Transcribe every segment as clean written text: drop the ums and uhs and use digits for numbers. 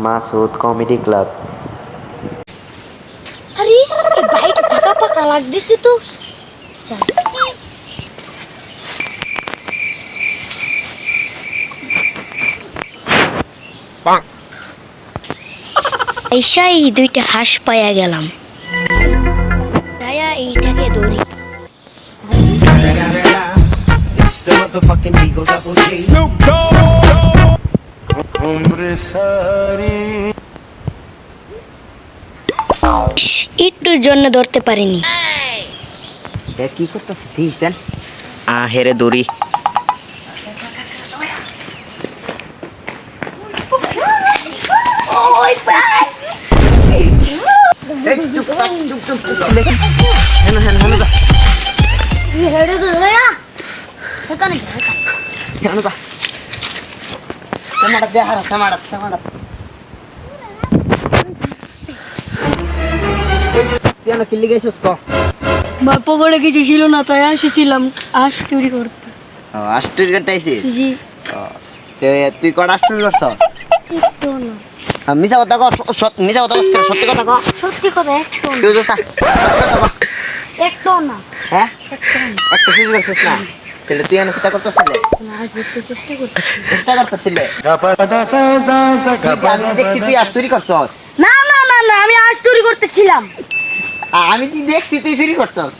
Masud comedy club. আরে এই byte ফাঁকা ফাঁকা লাগতেছে তো। চল এইসাই দুইটা হাঁস পাইয়া গেলাম। এইটাকে ধরি। একটুর জন্য ধরতে পারিনি। কি করতেছিস দেখছেন? হেরে দড়ি। পকেটে কিছু ছিল না তাই আসেছিলাম আশ চুরি করতে। আশ চুরি করতে আইছিস? জি। তুই কটা আশ চুরি করছ? একটু না। মিছা কথা কর, মিছা কথা কর, সত্যি কথা কর। সত্যি কথা একটু না। তুই দোসা একটু না। হ্যাঁ একটু না। একটা চুরি করছিস না? তাহলে তুই এনে কোথা করতেছিলে? আজ দেখতে চেষ্টা করতেছি। চেষ্টা করতেছিলে? আমি দেখছি তুই আশ চুরি করছস। না না না না আমি আজ চুরি করতেছিলাম। আমি তুই দেখছি তুই চুরি করছস।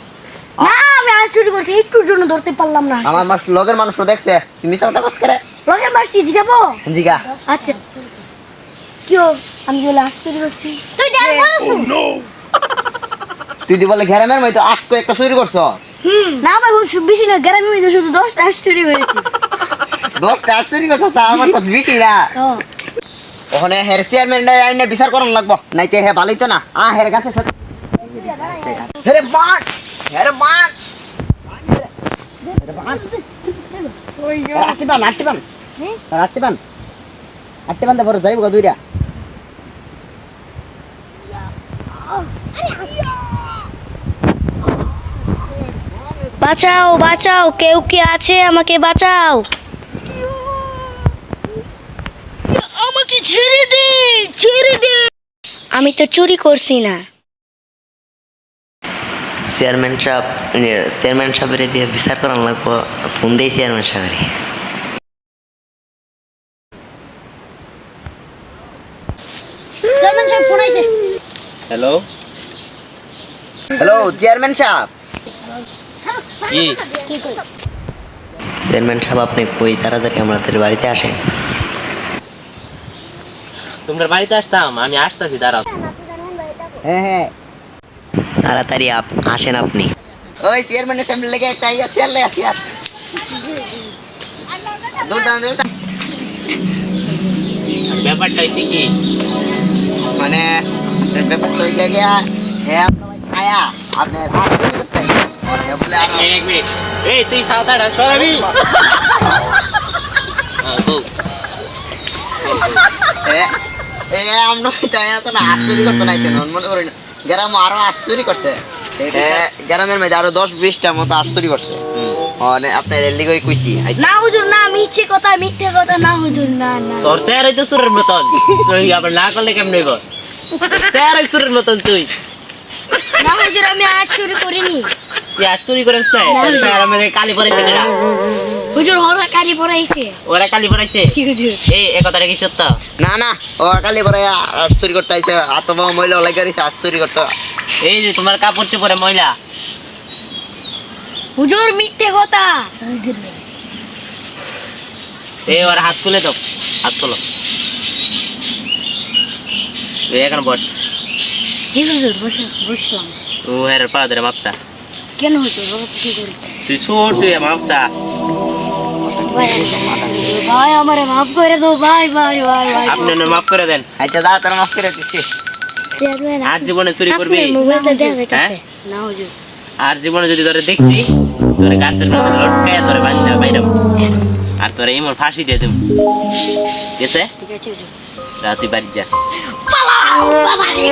না আমি আজ চুরি করতে একটুর জন্য ধরতে পারলাম না। আমার লগের মানুষ দেখছে তুই মিছা কথা কস করে। লগের মাছ কি জিগাবো? জিগা। আচ্ছা কি আমি বলে আজ চুরি করছি তুই দেখ বলছু। তুই দি বলে ঘেরামের মধ্যে আশ কো একটা চুরি করছস। না ভাই বেশি না গ্রামের মধ্যে শুধু 10টা আজ চুরি হয়েছে। 10টা আশ চুরি করছস তা আমার কাছে বেশি না। ওখানে হের চেয়ারম্যান আইনে বিচার করন লাগবো নাইতে হে ভালোই তো না। হের কাছে হেরে বান হেরে বান আটটি বান বড় যাইব দুইটা। বাঁচাও বাঁচাও কেউ কি আছে আমাকে বাঁচাও। আমাকে ছেড়ে দে ছেড়ে দে। আমি তো চুরি করছি না। চেয়ারম্যান সাহেবের দিয়ে বিচার করান লাগবো। ফোন দেই চেয়ারম্যান সাহেবের। চেয়ারম্যান সাহেব ফোন আইছে। হ্যালো হ্যালো চেয়ারম্যান সাহেব। কি চেয়ারম্যান সাহেব আপনি কই তাড়াতাড়ি আমাদের বাড়িতে আসেন। তোমরা বাড়িতে আসতাম? আমি আসতেছি, দাঁড়াও। হ্যাঁ হ্যাঁ তাড়াতাড়ি আসেন আপনি। ওই চেয়ারম্যানের সামনে লেগে একটা ইয়া চেয়ার লে আসি আর ব্যাপারটা হচ্ছে কি, মানে ব্যাপারটা হইছে গিয়া হ্যাঁ আয়া আপনার বলে এক মিনিট। এই তুই সাঁতারটা সরাবি? আমরা তাই আছে না আশ্চর্য করতে নাইছেন মনে করেন গ্রাম আরো আশ্চর্য করছে। গ্রামের মধ্যে আরো 10-20টার মতো আশ্চর্য করছে। মানে আপনার এলিগই কইছি না হুজুর না মিথ্যে কথা মিথ্যে কথা না হুজুর না না। তোর চেহারাই তো সুরের মতন, তুই আবার না করলে কেমন হইব? চেহারাই সুরের মতন তুই। না হুজুর আমি আজ চুরি করিনি। তুই আজ চুরি করিস না? তোর চেহারা মানে কালি পড়াইছে না? হুজুর ওরা কালি পড়াইছে। ওরা কালি পড়াইছে? হুজুর এই কথাটা কি সত্য? না না ও কালি পরে আশ্চর্য করতে আইছে। আতবা মহিলা লাগে গেছে আশ্চর্য করতে। এই যে তোমার কাপড় চোপড়ে ময়লা। হুজুর মিথ্যে কথা। এই ওর হাত খুলে দাও, হাত খোলো। তুই এখন বস। জি হুজুর বসলাম। ও এর পা ধরে মাপসা। কেন হুজুর বাবা কি করেছে? তুই ছোট, তুই মাপসা। ভাই আমারে মাফ করে দাও ভাই ভাই ভাই ভাই। আপনি মাফ করে দেন। আচ্ছা দাও তোরা মাফ করে দিচ্ছি। আর জীবনে চুরি করবি? মোবাইলটা দেন হ্যাঁ না হুজুর। আর জীবনে যদি তোরে দেখছি তোরে গাছের মধ্যে লটকায় তোরে বাঁধতে বাইরাম আর তোরে এমন ফাঁসি দিয়ে দেব। ঠিক আছে? ঠিক আছে হুজুর। তুই বাড়ি যা। পালাও বাবা রে।